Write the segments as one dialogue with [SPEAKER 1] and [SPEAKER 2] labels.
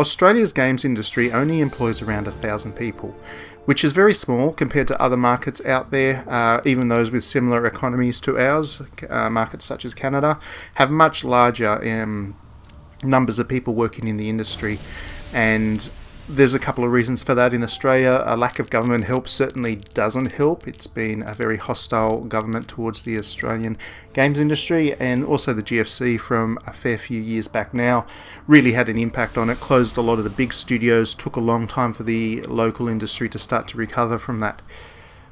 [SPEAKER 1] Australia's games industry only employs around 1,000 people, which is very small compared to other markets out there. Even those with similar economies to ours, markets such as Canada, have much larger numbers of people working in the industry. And there's a couple of reasons for that. In Australia, a lack of government help certainly doesn't help. It's been a very hostile government towards the Australian games industry, and also the GFC from a fair few years back now really had an impact on it. Closed a lot of the big studios, took a long time for the local industry to start to recover from that.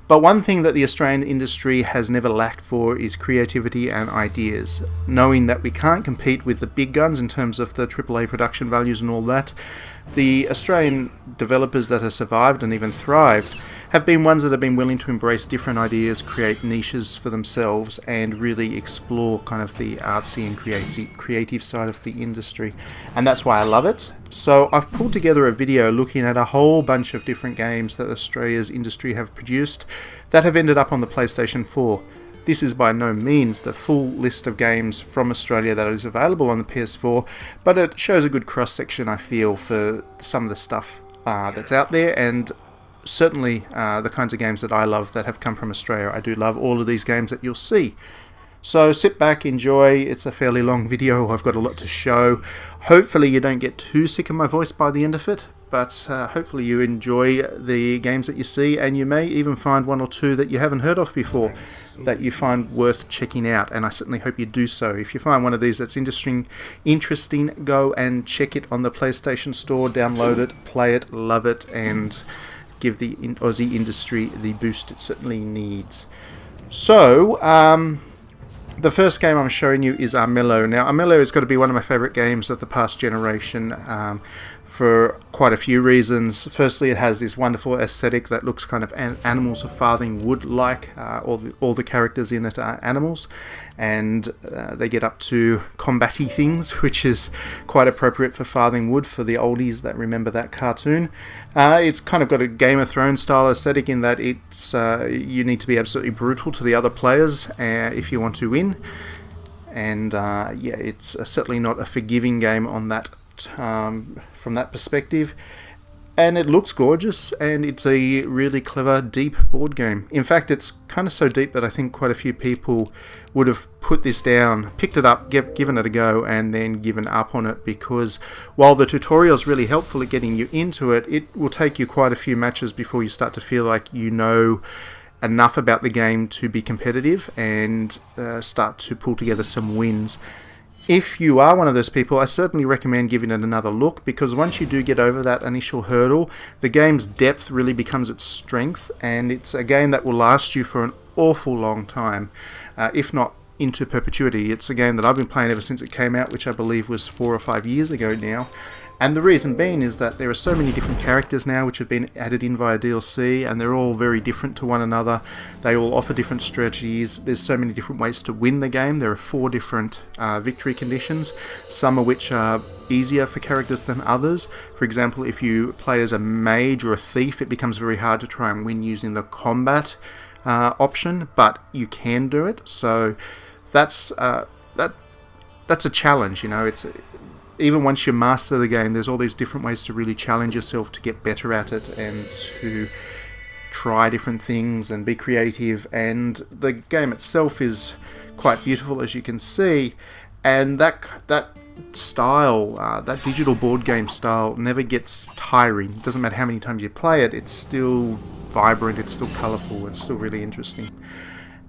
[SPEAKER 1] But one thing that the Australian industry has never lacked for is creativity and ideas. Knowing that we can't compete with the big guns in terms of the AAA production values and all that, the Australian developers that have survived and even thrived have been ones that have been willing to embrace different ideas, create niches for themselves, and really explore kind of the artsy and creative side of the industry. And that's why I love it. So I've pulled together a video looking at a whole bunch of different games that Australia's industry have produced that have ended up on the PlayStation 4. This is by no means the full list of games from Australia that is available on the PS4, but it shows a good cross-section, I feel, for some of the stuff that's out there, and certainly the kinds of games that I love that have come from Australia. I do love all of these games that you'll see. So sit back, enjoy. It's a fairly long video. I've got a lot to show. Hopefully you don't get too sick of my voice by the end of it, but hopefully you enjoy the games that you see, and you may even find one or two that you haven't heard of before that you find worth checking out, and I certainly hope you do so. If you find one of these that's interesting, go and check it on the PlayStation Store, download it, play it, love it, and give the Aussie industry the boost it certainly needs. So, the first game I'm showing you is Armello. Now, Armello has got to be one of my favourite games of the past generation for quite a few reasons. Firstly, it has this wonderful aesthetic that looks kind of Animals of Farthing Wood-like. All the characters in it are animals, and they get up to combat-y things, which is quite appropriate for Farthing Wood, for the oldies that remember that cartoon. It's kind of got a Game of Thrones style aesthetic in that it's you need to be absolutely brutal to the other players if you want to win. And yeah, it's certainly not a forgiving game on that from that perspective. And it looks gorgeous, and it's a really clever, deep board game. In fact, it's kind of so deep that I think quite a few people would have put this down, picked it up, given it a go, and then given up on it, because while the tutorial is really helpful at getting you into it, it will take you quite a few matches before you start to feel like you know enough about the game to be competitive and start to pull together some wins. If you are one of those people, I certainly recommend giving it another look, because once you do get over that initial hurdle, the game's depth really becomes its strength, and it's a game that will last you for an awful long time, if not into perpetuity. It's a game that I've been playing ever since it came out, which I believe was 4 or 5 years ago now. And the reason being is that there are so many different characters now which have been added in via DLC, and they're all very different to one another. They all offer different strategies. There's so many different ways to win the game. There are 4 different victory conditions, some of which are easier for characters than others. For example, if you play as a mage or a thief, it becomes very hard to try and win using the combat option, but you can do it. So that's a challenge, you know. It's even once you master the game, there's all these different ways to really challenge yourself to get better at it and to try different things and be creative. And the game itself is quite beautiful, as you can see. And that style, that digital board game style, never gets tiring. It doesn't matter how many times you play it, it's still vibrant, it's still colourful, it's still really interesting.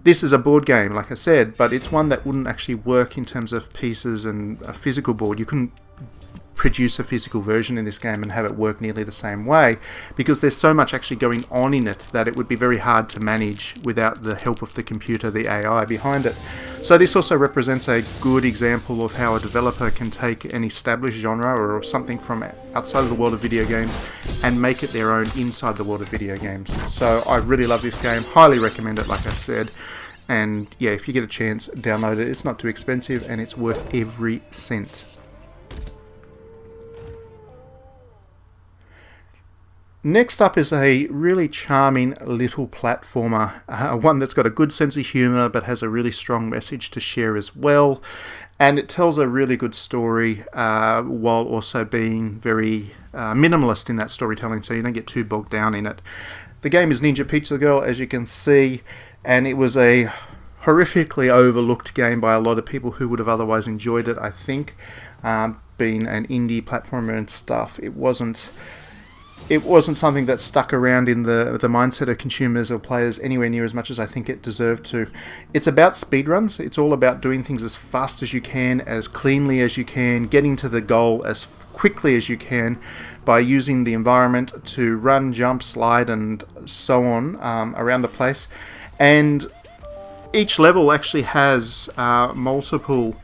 [SPEAKER 1] This is a board game, like I said, but it's one that wouldn't actually work in terms of pieces and a physical board. You couldn't produce a physical version in this game and have it work nearly the same way, because there's so much actually going on in it that it would be very hard to manage without the help of the computer, the AI behind it. So this also represents a good example of how a developer can take an established genre or something from outside of the world of video games and make it their own inside the world of video games. So I really love this game, highly recommend it, like I said. And yeah, if you get a chance, download it. It's not too expensive and it's worth every cent. Next up is a really charming little platformer, one that's got a good sense of humour but has a really strong message to share as well. and it tells a really good story while also being very minimalist in that storytelling, so you don't get too bogged down in it. The game is Ninja Pizza Girl, as you can see, and it was a horrifically overlooked game by a lot of people who would have otherwise enjoyed it, I think. Being an indie platformer and stuff, it wasn't something that stuck around in the mindset of consumers or players anywhere near as much as I think it deserved to. It's about speedruns. It's all about doing things as fast as you can, as cleanly as you can, getting to the goal as quickly as you can by using the environment to run, jump, slide, and so on around the place. And each level actually has multiple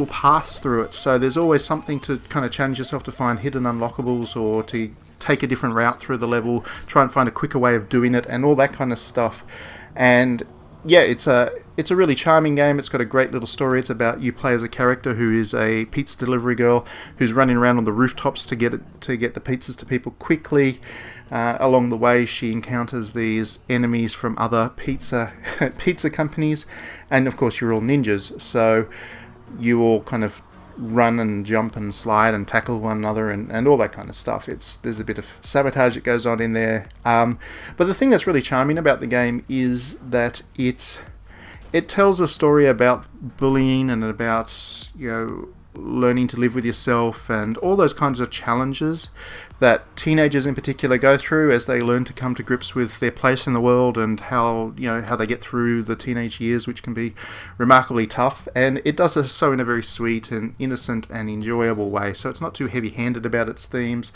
[SPEAKER 1] paths through it, so there's always something to kind of challenge yourself to find hidden unlockables, or to take a different route through the level, try and find a quicker way of doing it, and all that kind of stuff. And yeah, it's a really charming game. It's got a great little story. It's about, you play as a character who is a pizza delivery girl who's running around on the rooftops to get the pizzas to people quickly. Along the way, she encounters these enemies from other pizza companies, and of course you're all ninjas, so you all kind of run and jump and slide and tackle one another and all that kind of stuff. There's a bit of sabotage that goes on in there. But the thing that's really charming about the game is that it tells a story about bullying and about, you know, learning to live with yourself and all those kinds of challenges that teenagers in particular go through as they learn to come to grips with their place in the world, and how they get through the teenage years, which can be remarkably tough. And it does so in a very sweet and innocent and enjoyable way, so it's not too heavy-handed about its themes,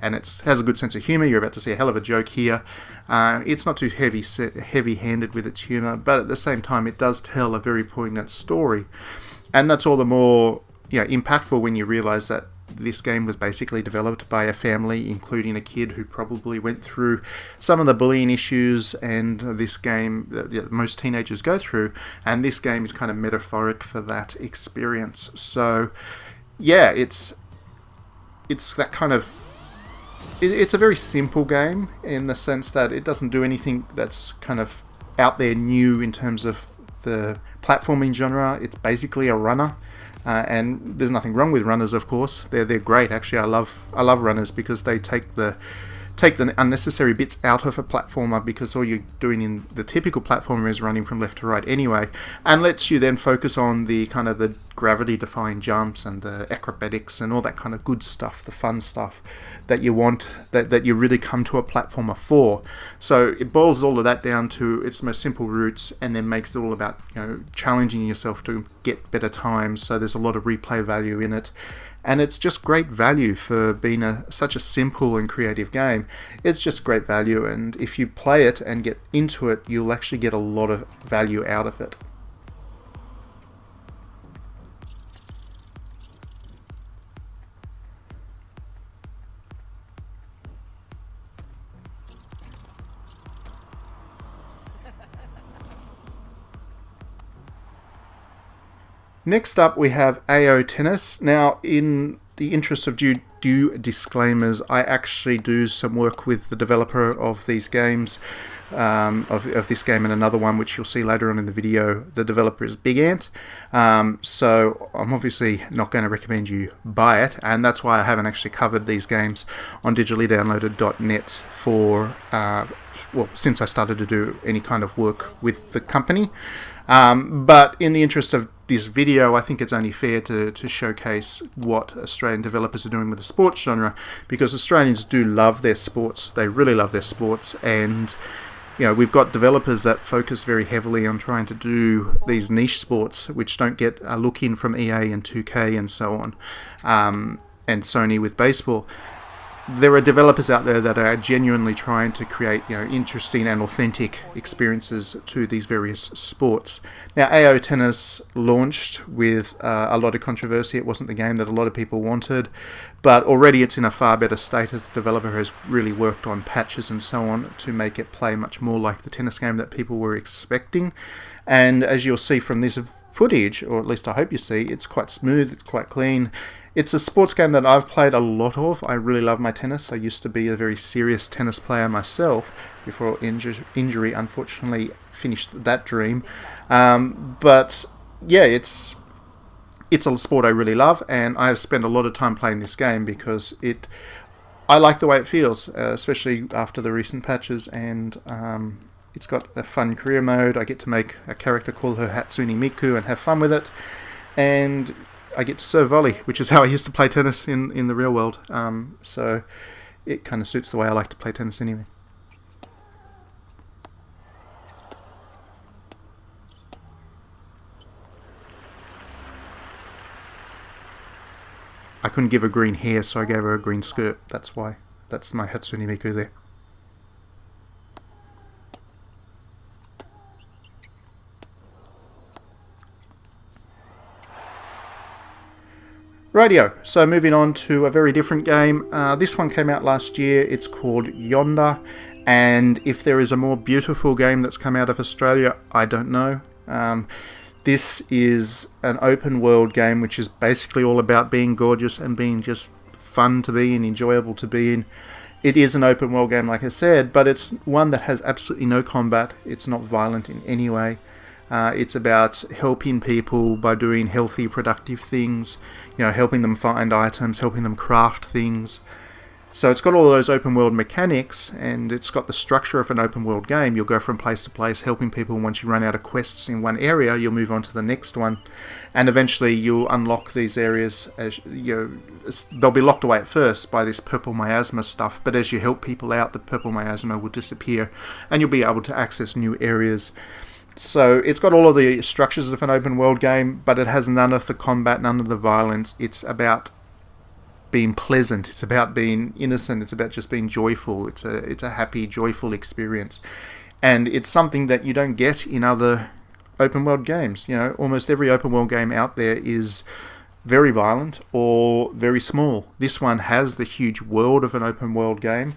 [SPEAKER 1] and it has a good sense of humour. You're about to see a hell of a joke here. It's not too heavy-handed with its humour, but at the same time it does tell a very poignant story, and that's all the more impactful when you realise that this game was basically developed by a family, including a kid who probably went through some of the bullying issues and this game that most teenagers go through, and this game is kind of metaphoric for that experience. So yeah, it's that kind of, it's a very simple game in the sense that it doesn't do anything that's kind of out there new in terms of the platforming genre. It's basically a runner. And there's nothing wrong with runners, of course. They're great. Actually, I love runners because they take the unnecessary bits out of a platformer, because all you're doing in the typical platformer is running from left to right anyway, and lets you then focus on the kind of the gravity-defying jumps and the acrobatics and all that kind of good stuff, the fun stuff that you want, that you really come to a platformer for. So it boils all of that down to its most simple roots, and then makes it all about challenging yourself to get better times. So there's a lot of replay value in it. And it's just great value for being such a simple and creative game. It's just great value, and if you play it and get into it, you'll actually get a lot of value out of it. Next up, we have AO Tennis. Now, in the interest of due disclaimers, I actually do some work with the developer of these games, of this game and another one, which you'll see later on in the video. The developer is Big Ant, so I'm obviously not going to recommend you buy it, and that's why I haven't actually covered these games on digitallydownloaded.net for, since I started to do any kind of work with the company. But in the interest of this video, I think it's only fair to showcase what Australian developers are doing with the sports genre, because Australians do love their sports. They really love their sports, and we've got developers that focus very heavily on trying to do these niche sports which don't get a look in from EA and 2K and so on, and Sony with baseball. There are developers out there that are genuinely trying to create interesting and authentic experiences to these various sports. Now, AO Tennis launched with a lot of controversy. It wasn't the game that a lot of people wanted, but already it's in a far better state as the developer has really worked on patches and so on to make it play much more like the tennis game that people were expecting. And as you'll see from this footage, or at least I hope you see, it's quite smooth, it's quite clean. It's a sports game that I've played a lot of. I really love my tennis. I used to be a very serious tennis player myself before injury unfortunately finished that dream. But yeah, it's it's a sport I really love, and I have spent a lot of time playing this game because I like the way it feels, especially after the recent patches, and it's got a fun career mode. I get to make a character, call her Hatsune Miku, and have fun with it, and I get to serve volley, which is how I used to play tennis in the real world, so it kind of suits the way I like to play tennis anyway. I couldn't give her green hair, so I gave her a green skirt. That's why. That's my Hatsune Miku there. Radio. So moving on to a very different game. This one came out last year. It's called Yonder. And if there is a more beautiful game that's come out of Australia, I don't know. This is an open world game which is basically all about being gorgeous and being just fun to be and enjoyable to be in. It is an open world game, like I said, but it's one that has absolutely no combat. It's not violent in any way. It's about helping people by doing healthy, productive things, helping them find items, helping them craft things. So it's got all those open world mechanics, and it's got the structure of an open world game. You'll go from place to place helping people. Once you run out of quests in one area, you'll move on to the next one, and eventually you'll unlock these areas. As they'll be locked away at first by this purple miasma stuff, but as you help people out, the purple miasma will disappear and you'll be able to access new areas. So it's got all of the structures of an open world game, but it has none of the combat, none of the violence. It's about being pleasant, it's about being innocent, it's about just being joyful. It's a happy, joyful experience, and it's something that you don't get in other open world games. Almost every open world game out there is very violent or very small. This one has the huge world of an open world game,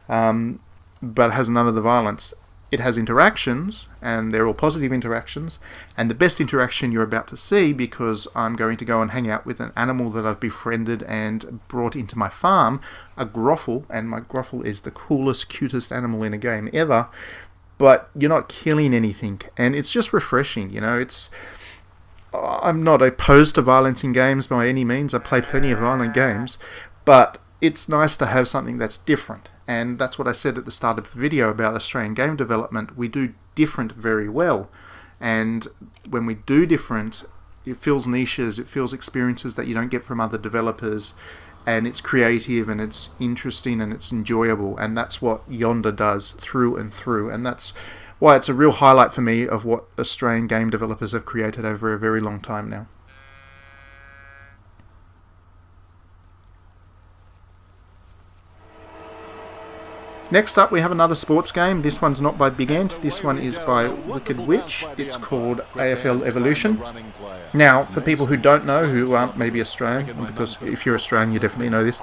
[SPEAKER 1] but has none of the violence. It has interactions, and they're all positive interactions, and the best interaction you're about to see, because I'm going to go and hang out with an animal that I've befriended and brought into my farm, a groffle, and my groffle is the coolest, cutest animal in a game ever, but you're not killing anything, and it's just refreshing. I'm not opposed to violence in games by any means. I play plenty of violent games, but it's nice to have something that's different. And that's what I said at the start of the video about Australian game development. We do different very well. And when we do different, it fills niches, it fills experiences that you don't get from other developers. And it's creative and it's interesting and it's enjoyable. And that's what Yonder does through and through. And that's why it's a real highlight for me of what Australian game developers have created over a very long time now. Next up, we have another sports game. This one's not by Big Ant. This one is by Wicked Witch. It's called AFL Evolution. Now, for people who don't know, who aren't maybe Australian, because if you're Australian, you definitely know this,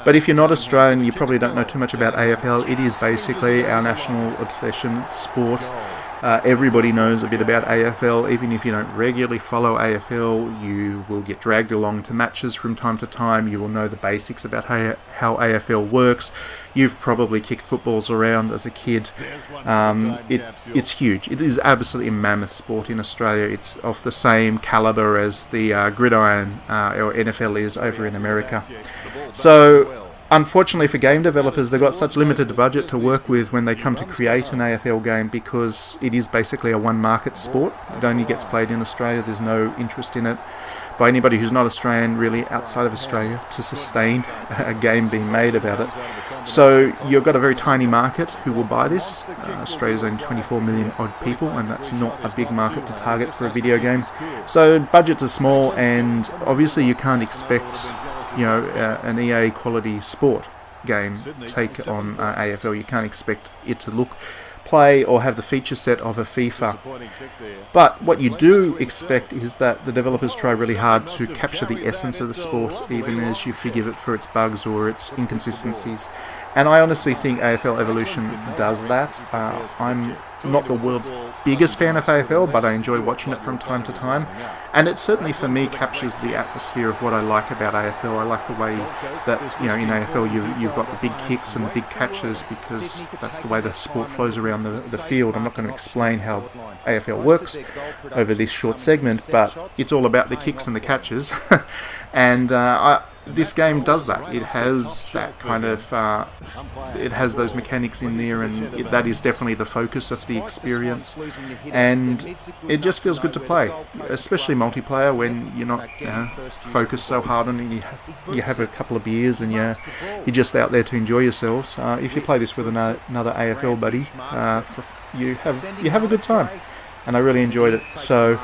[SPEAKER 1] but if you're not Australian, you probably don't know too much about AFL. It is basically our national obsession sport. Everybody knows a bit about AFL. Even if you don't regularly follow AFL, you will get dragged along to matches from time to time. You will know the basics about how AFL works. You've probably kicked footballs around as a kid. It's huge. It is absolutely a mammoth sport in Australia. It's of the same caliber as the gridiron or NFL is over in America. So unfortunately for game developers, they've got such limited budget to work with when they come to create an AFL game, because it is basically a one-market sport. It only gets played in Australia. There's no interest in it by anybody who's not Australian, really, outside of Australia, to sustain a game being made about it. So you've got a very tiny market who will buy this. Australia's only 24 million odd people, and that's not a big market to target for a video game. So budgets are small, and obviously you can't expect an EA quality sport game take on AFL. You can't expect it to play or have the feature set of a FIFA. But what you do expect is that the developers try really hard to capture the essence of the sport, even as you forgive it for its bugs or its inconsistencies. And I honestly think AFL Evolution does that. I'm not the world's biggest fan of AFL, but I enjoy watching it from time to time. And it certainly for me captures the atmosphere of what I like about AFL. I like the way that, you know, in AFL you've got the big kicks and the big catches, because that's the way the sport flows around the field. I'm not going to explain how AFL works over this short segment, but it's all about the kicks and the catches. And this game does that. It has that kind of, it has those mechanics in there, and that is definitely the focus of the experience. And it just feels good to play, especially multiplayer when you're not focused so hard on it. You have a couple of beers and you're just out there to enjoy yourselves. If you play this with another AFL buddy, you have a good time, and I really enjoyed it. So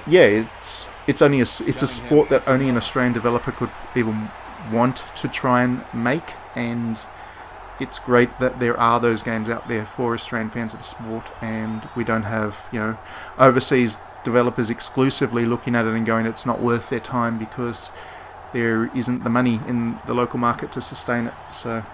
[SPEAKER 1] yeah, it's a sport that only an Australian developer could even want to try and make, and it's great that there are those games out there for Australian fans of the sport, and we don't have, you know, overseas developers exclusively looking at it and going, it's not worth their time because there isn't the money in the local market to sustain it. So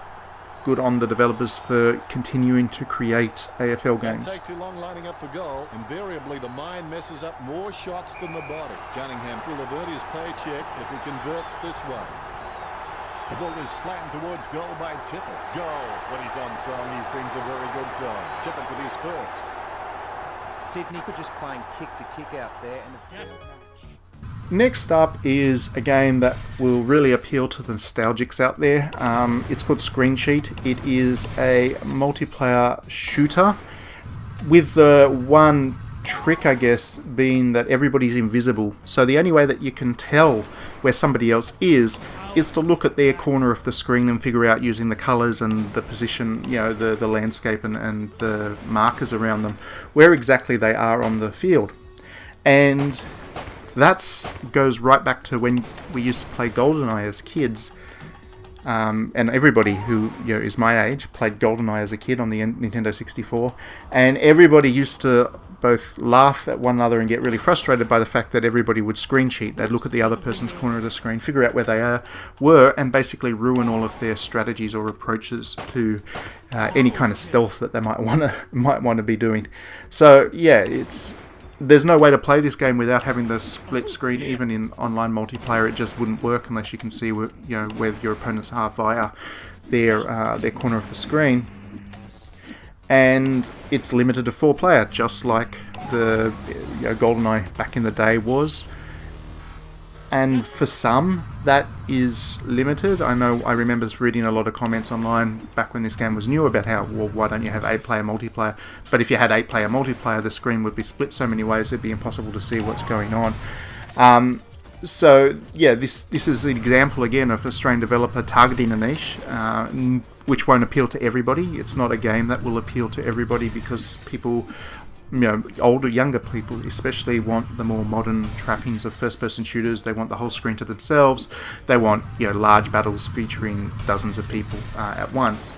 [SPEAKER 1] good on the developers for continuing to create AFL games.
[SPEAKER 2] Take too long lining up for goal. Invariably, the mind messes up more shots than the body. Cunningham will have earned his paycheck if he converts this one. The ball is slatted towards goal by Tippett. Goal. When he's on song, he sings a very good song. Tippett with his first.
[SPEAKER 3] Sydney could just playing kick to kick out there. And
[SPEAKER 1] Next up is a game that will really appeal to the nostalgics out there. It's called Screen Cheat. It is a multiplayer shooter with the one trick, I guess, being that everybody's invisible. So the only way that you can tell where somebody else is to look at their corner of the screen and figure out, using the colours and the position, you know, the landscape and the markers around them, where exactly they are on the field. And that goes right back to when we used to play GoldenEye as kids, and everybody who, you know, is my age played GoldenEye as a kid on the Nintendo 64, and everybody used to both laugh at one another and get really frustrated by the fact that everybody would screen cheat. They'd look at the other person's corner of the screen, figure out where they were, and basically ruin all of their strategies or approaches to any kind of stealth that they might want to be doing. So yeah, there's no way to play this game without having the split screen. Even in online multiplayer, it just wouldn't work unless you can see where your opponents are via their corner of the screen. And it's limited to 4 player, just like the GoldenEye back in the day was. And for some, that is limited. I remember reading a lot of comments online back when this game was new about how, well, why don't you have 8-player multiplayer? But if you had 8-player multiplayer, the screen would be split so many ways it'd be impossible to see what's going on. So yeah, this is an example again of an Australian developer targeting a niche, which won't appeal to everybody. It's not a game that will appeal to everybody because people, older, younger people especially, want the more modern trappings of first-person shooters. They want the whole screen to themselves. They want large battles featuring dozens of people at once.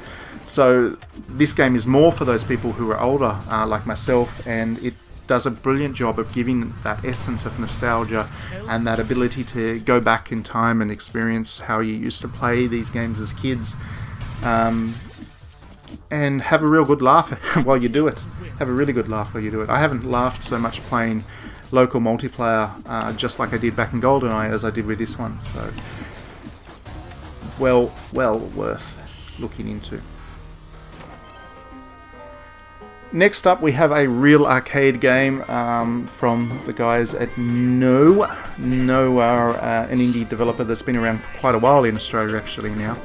[SPEAKER 1] So this game is more for those people who are older, like myself, and it does a brilliant job of giving that essence of nostalgia and that ability to go back in time and experience how you used to play these games as kids, and have a real good laugh while you do it. Have a really good laugh while you do it. I haven't laughed so much playing local multiplayer just like I did back in GoldenEye as I did with this one. So well worth looking into. Next up, we have a real arcade game from the guys at NoNo. NoNo are an indie developer that's been around for quite a while in Australia actually now.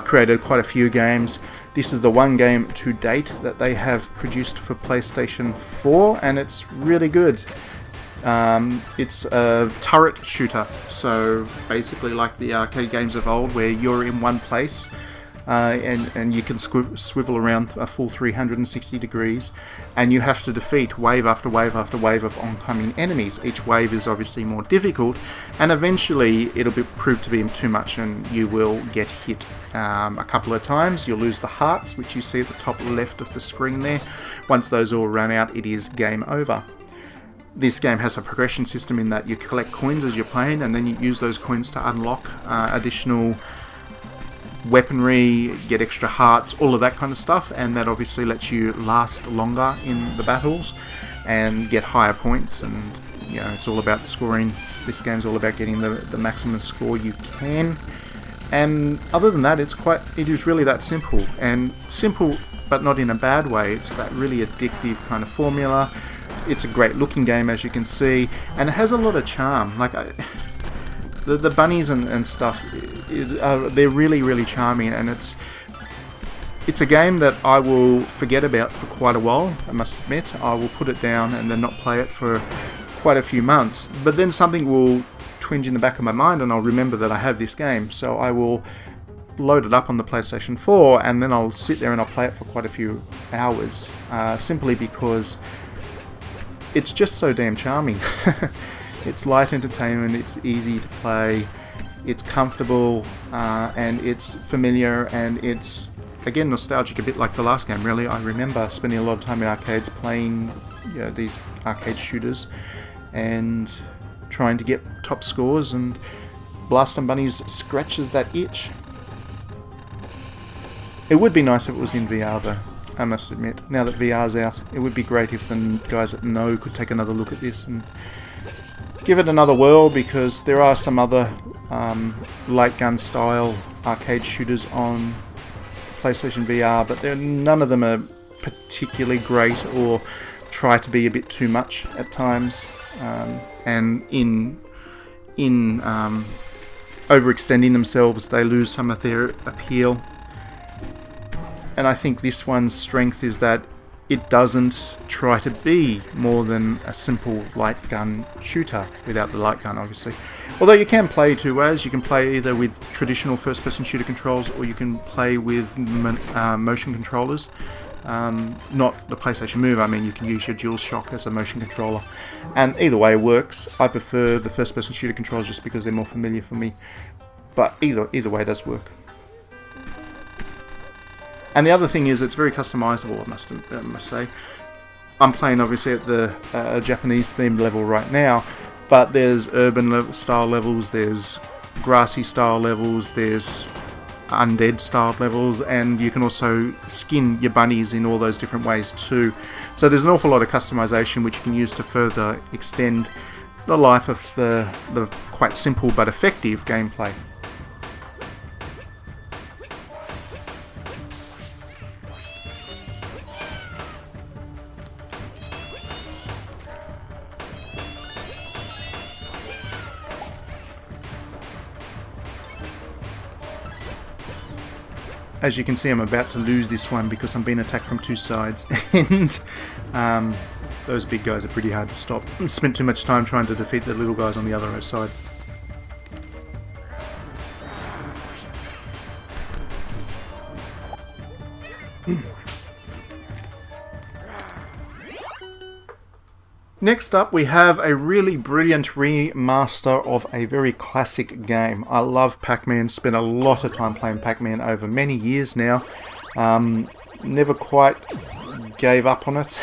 [SPEAKER 1] Created quite a few games. This is the one game to date that they have produced for PlayStation 4, and it's really good. It's a turret shooter, so basically like the arcade games of old where you're in one place and you can swivel around a full 360 degrees, and you have to defeat wave after wave after wave of oncoming enemies. Each wave is obviously more difficult, and eventually it'll prove to be too much and you will get hit a couple of times. You'll lose the hearts, which you see at the top left of the screen there. Once those all run out, it is game over. This game has a progression system in that you collect coins as you're playing, and then you use those coins to unlock additional weaponry, get extra hearts, all of that kind of stuff, and that obviously lets you last longer in the battles and get higher points and it's all about scoring. This game's all about getting the maximum score you can. And other than that, it is really that simple. And simple, but not in a bad way. It's that really addictive kind of formula. It's a great looking game, as you can see, and it has a lot of charm. Like the bunnies and stuff, they're really, really charming, and it's a game that I will forget about for quite a while, I must admit. I will put it down and then not play it for quite a few months. But then something will twinge in the back of my mind and I'll remember that I have this game. So I will load it up on the PlayStation 4 and then I'll sit there and I'll play it for quite a few hours. Simply because it's just so damn charming. It's light entertainment, it's easy to play, it's comfortable, and it's familiar, and it's, again, nostalgic, a bit like the last game, really. I remember spending a lot of time in arcades playing these arcade shooters and trying to get top scores, and Blastin' Bunnies scratches that itch. It would be nice if it was in VR, though, I must admit. Now that VR's out, it would be great if the guys at NoNo could take another look at this and give it another whirl, because there are some other light gun style arcade shooters on PlayStation VR, but none of them are particularly great or try to be a bit too much at times, and in overextending themselves they lose some of their appeal. And I think this one's strength is that it doesn't try to be more than a simple light gun shooter, without the light gun, obviously. Although you can play two ways. You can play either with traditional first-person shooter controls, or you can play with motion controllers. Not the PlayStation Move, I mean you can use your DualShock as a motion controller. And either way works. I prefer the first-person shooter controls just because they're more familiar for me. But either way does work. And the other thing is, it's very customizable, I must say. I'm playing obviously at the Japanese themed level right now, but there's urban style levels, there's grassy style levels, there's undead style levels, and you can also skin your bunnies in all those different ways too. So there's an awful lot of customization which you can use to further extend the life of the quite simple but effective gameplay. As you can see, I'm about to lose this one because I'm being attacked from two sides, and those big guys are pretty hard to stop. I spent too much time trying to defeat the little guys on the other side. Next up, we have a really brilliant remaster of a very classic game. I love Pac-Man, spent a lot of time playing Pac-Man over many years now. Never quite gave up on it.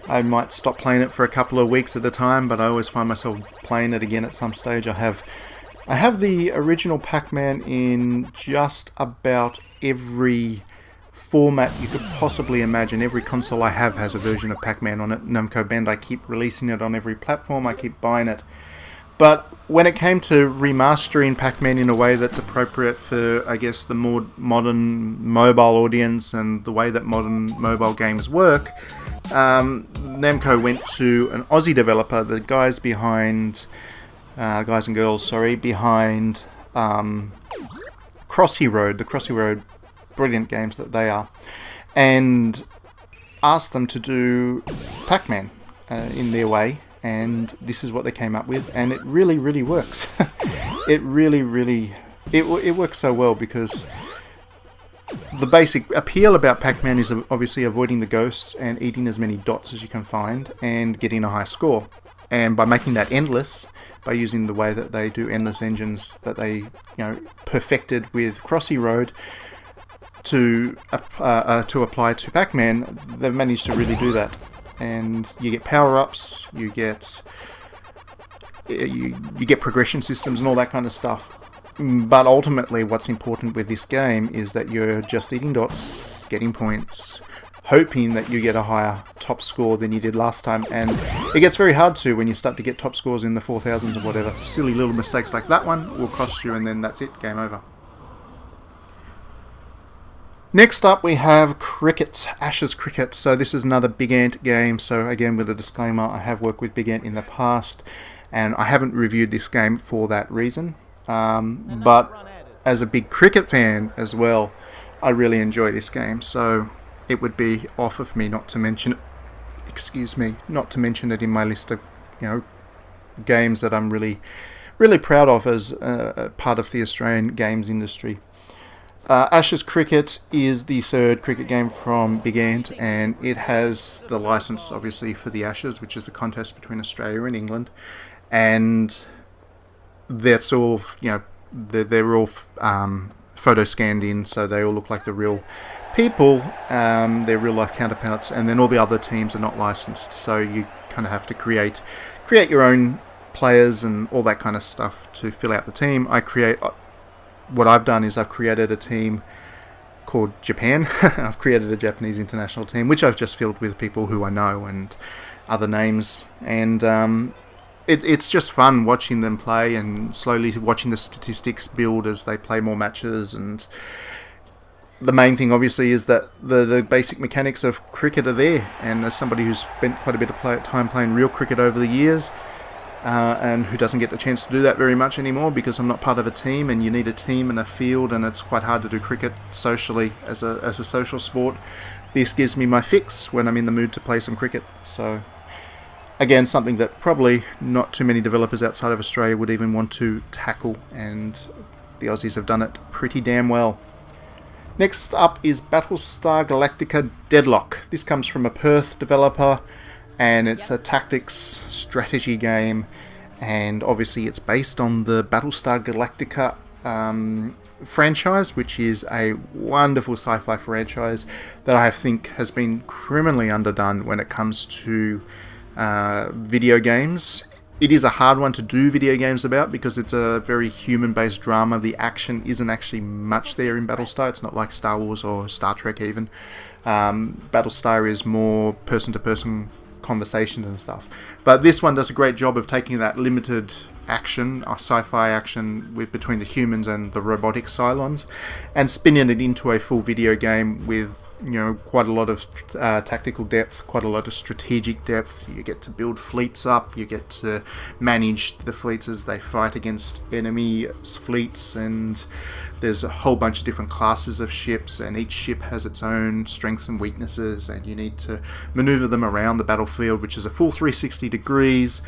[SPEAKER 1] I might stop playing it for a couple of weeks at a time, but I always find myself playing it again at some stage. I have the original Pac-Man in just about every format you could possibly imagine. Every console I have has a version of Pac-Man on it. Namco Bandai keep releasing it on every platform. I keep buying it. But when it came to remastering Pac-Man in a way that's appropriate for, I guess, the more modern mobile audience and the way that modern mobile games work, Namco went to an Aussie developer, the guys and girls, behind Crossy Road, the Crossy Road brilliant games that they are, and asked them to do Pac-Man in their way, and this is what they came up with, and it really, really works. It works so well, because the basic appeal about Pac-Man is obviously avoiding the ghosts and eating as many dots as you can find and getting a high score. And by making that endless, by using the way that they do endless engines that they perfected with Crossy Road, to apply to Pac-Man, they've managed to really do that. And you get power-ups, you get progression systems and all that kind of stuff. But ultimately, what's important with this game is that you're just eating dots, getting points, hoping that you get a higher top score than you did last time, and it gets very hard to when you start to get top scores in the 4000s or whatever. Silly little mistakes like that one will cost you, and then that's it, game over. Next up we have cricket, Ashes cricket. So this is another Big Ant game. So again, with a disclaimer, I have worked with Big Ant in the past, and I haven't reviewed this game for that reason. But as a big cricket fan as well, I really enjoy this game. So it would be off of me not to mention it. Excuse me, not to mention it in my list of games that I'm really proud of as a part of the Australian games industry. Ashes Cricket is the third cricket game from Big Ant, and it has the license, obviously, for the Ashes, which is the contest between Australia and England. And that's all, they're all photo scanned in, so they all look like the real people. They're real life counterparts, and then all the other teams are not licensed, so you kind of have to create your own players and all that kind of stuff to fill out the team. What I've done is I've created a team called Japan. I've created a Japanese international team, which I've just filled with people who I know and other names. And it's just fun watching them play and slowly watching the statistics build as they play more matches. And the main thing, obviously, is that the basic mechanics of cricket are there. And as somebody who's spent quite a bit of time playing real cricket over the years, and who doesn't get the chance to do that very much anymore because I'm not part of a team, and you need a team and a field, and it's quite hard to do cricket socially as a social sport. This gives me my fix when I'm in the mood to play some cricket. So again, something that probably not too many developers outside of Australia would even want to tackle, and the Aussies have done it pretty damn well. Next up is Battlestar Galactica Deadlock. This comes from a Perth developer, and it's a tactics strategy game, and obviously it's based on the Battlestar Galactica franchise, which is a wonderful sci-fi franchise that I think has been criminally underdone when it comes to video games. It is a hard one to do video games about because it's a very human-based drama. The action isn't actually much there in Battlestar. It's not like Star Wars or Star Trek even. Battlestar is more person-to-person conversations and stuff, but this one does a great job of taking that limited action, sci-fi action between the humans and the robotic Cylons, and spinning it into a full video game with quite a lot of tactical depth, quite a lot of strategic depth. You get to build fleets up, you get to manage the fleets as they fight against enemy fleets, and there's a whole bunch of different classes of ships, and each ship has its own strengths and weaknesses, and you need to maneuver them around the battlefield, which is a full 360 degrees,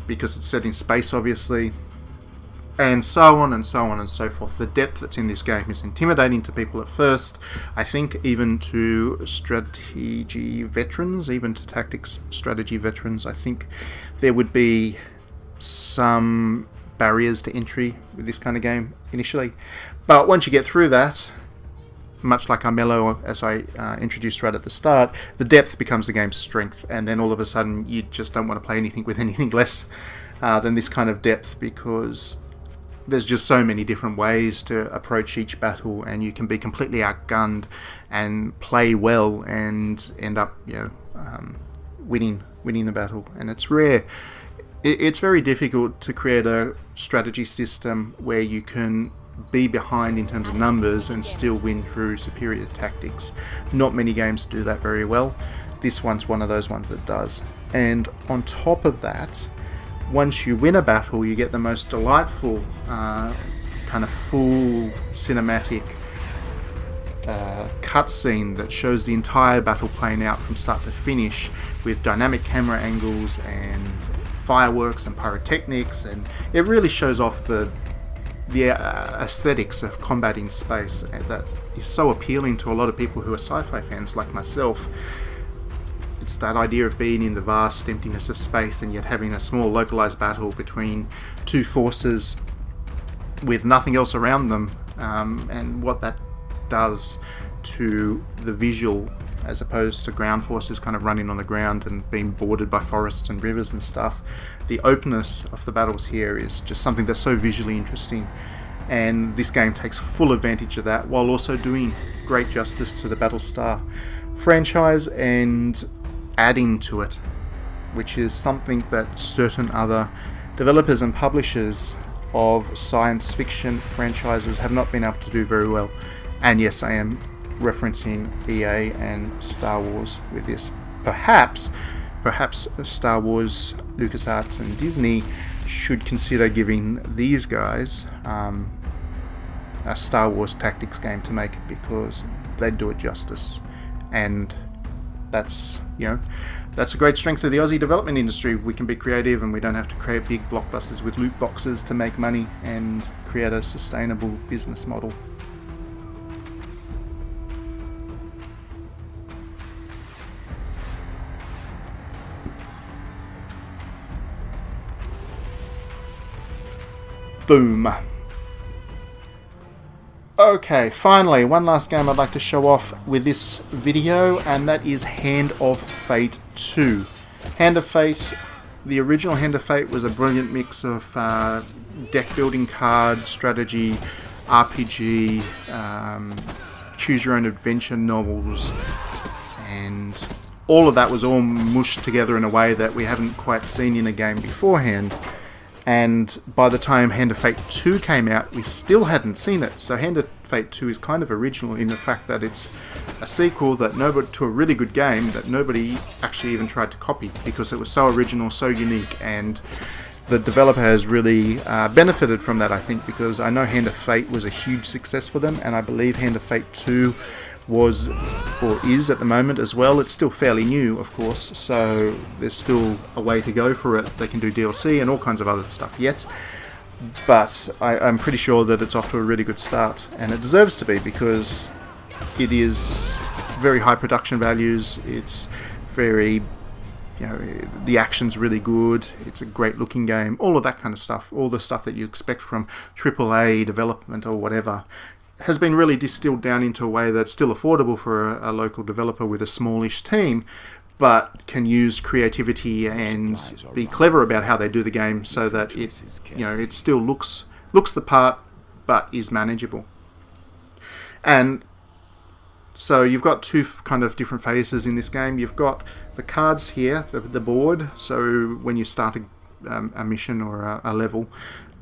[SPEAKER 1] because it's set in space, obviously. And so on and so on and so forth. The depth that's in this game is intimidating to people at first. I think even to strategy veterans, even to tactics strategy veterans, I think there would be some barriers to entry with this kind of game initially. But once you get through that, much like Armello, as I introduced right at the start, the depth becomes the game's strength, and then all of a sudden you just don't want to play anything with anything less than this kind of depth, because there's just so many different ways to approach each battle, and you can be completely outgunned and play well and end up winning the battle. And it's rare. It's very difficult to create a strategy system where you can be behind in terms of numbers and still win through superior tactics. Not many games do that very well. This one's one of those ones that does. And on top of that, once you win a battle, you get the most delightful kind of full cinematic cutscene that shows the entire battle playing out from start to finish, with dynamic camera angles and fireworks and pyrotechnics, and it really shows off the aesthetics of combat in space. That is so appealing to a lot of people who are sci-fi fans like myself. It's that idea of being in the vast emptiness of space and yet having a small localized battle between two forces with nothing else around them, and what that does to the visual, as opposed to ground forces kind of running on the ground and being bordered by forests and rivers and stuff. The openness of the battles here is just something that's so visually interesting, and this game takes full advantage of that while also doing great justice to the Battlestar franchise and adding to it, which is something that certain other developers and publishers of science fiction franchises have not been able to do very well. And yes, I am referencing EA and Star Wars with this. Perhaps Star Wars, LucasArts and Disney should consider giving these guys a Star Wars tactics game to make it, because they'd do it justice. And that's, you know, that's a great strength of the Aussie development industry. We can be creative and we don't have to create big blockbusters with loot boxes to make money and create a sustainable business model. Boom. Okay, finally, one last game I'd like to show off with this video, and that is Hand of Fate 2. Hand of Fate, the original Hand of Fate was a brilliant mix of deck building card, strategy, RPG, choose your own adventure novels, and all of that was all mushed together in a way that we haven't quite seen in a game beforehand. And by the time Hand of Fate 2 came out, we still hadn't seen it. So Hand of Fate 2 is kind of original in the fact that it's a sequel that to a really good game that nobody actually even tried to copy, because it was so original, so unique, and the developer has really benefited from that, I think, because I know Hand of Fate was a huge success for them, and I believe Hand of Fate 2 was, or is at the moment as well. It's still fairly new, of course, so there's still a way to go for it. They can do DLC and all kinds of other stuff yet, but I'm pretty sure that it's off to a really good start, and it deserves to be, because it is very high production values. It's very, you know, the action's really good. It's a great looking game, all of that kind of stuff, all the stuff that you expect from AAA development or whatever, has been really distilled down into a way that's still affordable for a local developer with a smallish team, but can use creativity and be clever about how they do the game so that it, you know, it still looks the part but is manageable. And so you've got two kind of different phases in this game. You've got the cards here, the board. So when you start a mission or a level,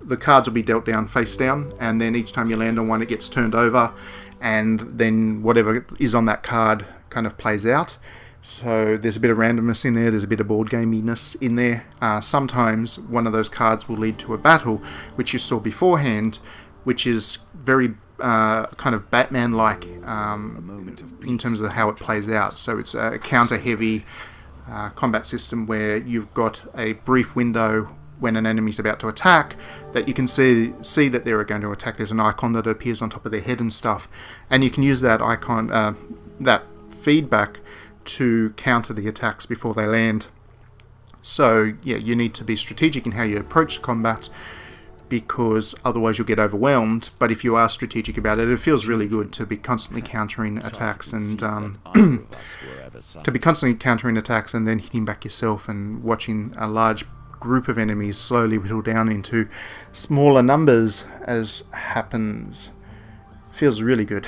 [SPEAKER 1] the cards will be dealt down face down, and then each time you land on one it gets turned over, and then whatever is on that card kind of plays out. So there's a bit of randomness in there, there's a bit of board gaminess in there. Sometimes one of those cards will lead to a battle, which you saw beforehand, which is very kind of Batman-like in terms of how it plays out. So it's a counter-heavy combat system where you've got a brief window when an enemy's about to attack that you can see that they're going to attack. There's an icon that appears on top of their head and stuff, and you can use that icon, that feedback, to counter the attacks before they land. So yeah, you need to be strategic in how you approach combat, because otherwise you'll get overwhelmed. But if you are strategic about it, it feels really good to be constantly countering attacks and then hitting back yourself and watching a large group of enemies slowly whittle down into smaller numbers as happens. Feels really good.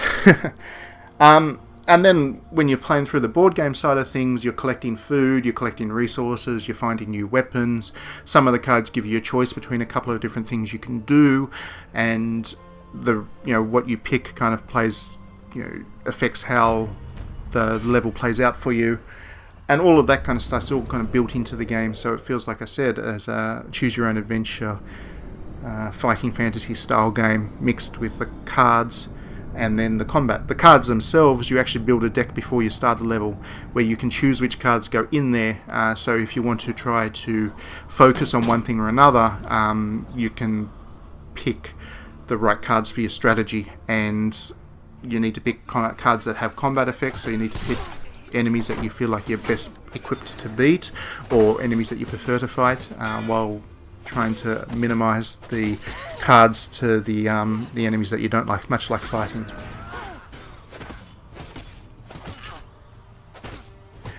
[SPEAKER 1] And then when you're playing through the board game side of things, you're collecting food, you're collecting resources, you're finding new weapons. Some of the cards give you a choice between a couple of different things you can do, and what you pick kind of affects how the level plays out for you. And all of that kind of stuff's all kind of built into the game, so it feels, like I said, as a choose-your-own-adventure fighting fantasy style game mixed with the cards and then the combat. The cards themselves, you actually build a deck before you start a level where you can choose which cards go in there. So if you want to try to focus on one thing or another, you can pick the right cards for your strategy, and you need to pick cards that have combat effects, so you need to pick enemies that you feel like you're best equipped to beat, or enemies that you prefer to fight, while trying to minimize the cards to the enemies that you don't much like fighting.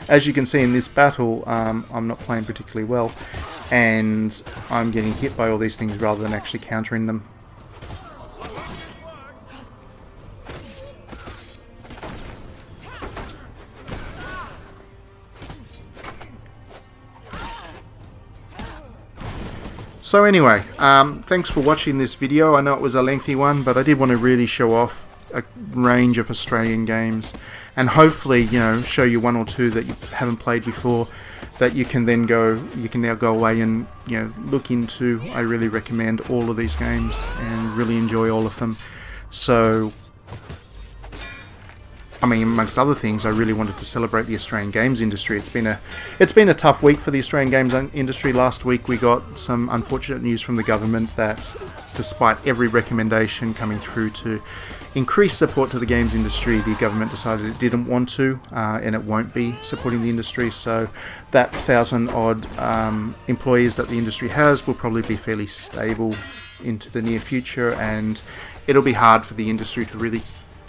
[SPEAKER 1] As you can see in this battle, I'm not playing particularly well, and I'm getting hit by all these things rather than actually countering them. So anyway, thanks for watching this video. I know it was a lengthy one, but I did want to really show off a range of Australian games, and hopefully, you know, show you one or two that you haven't played before that you can now go away and, you know, look into. I really recommend all of these games and really enjoy all of them. So, I mean, amongst other things, I really wanted to celebrate the Australian games industry. It's been a tough week for the Australian games industry. Last week we got some unfortunate news from the government that, despite every recommendation coming through to increase support to the games industry, the government decided it didn't want to, and it won't be supporting the industry. So that 1,000-odd employees that the industry has will probably be fairly stable into the near future, and it'll be hard for the industry to really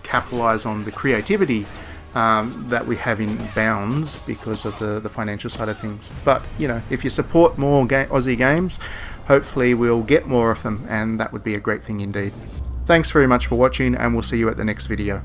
[SPEAKER 1] capitalize on the creativity that we have in bounds because of the financial side of things. But, you know, if you support more Aussie games, hopefully we'll get more of them, and that would be a great thing indeed. Thanks very much for watching, and we'll see you at the next video.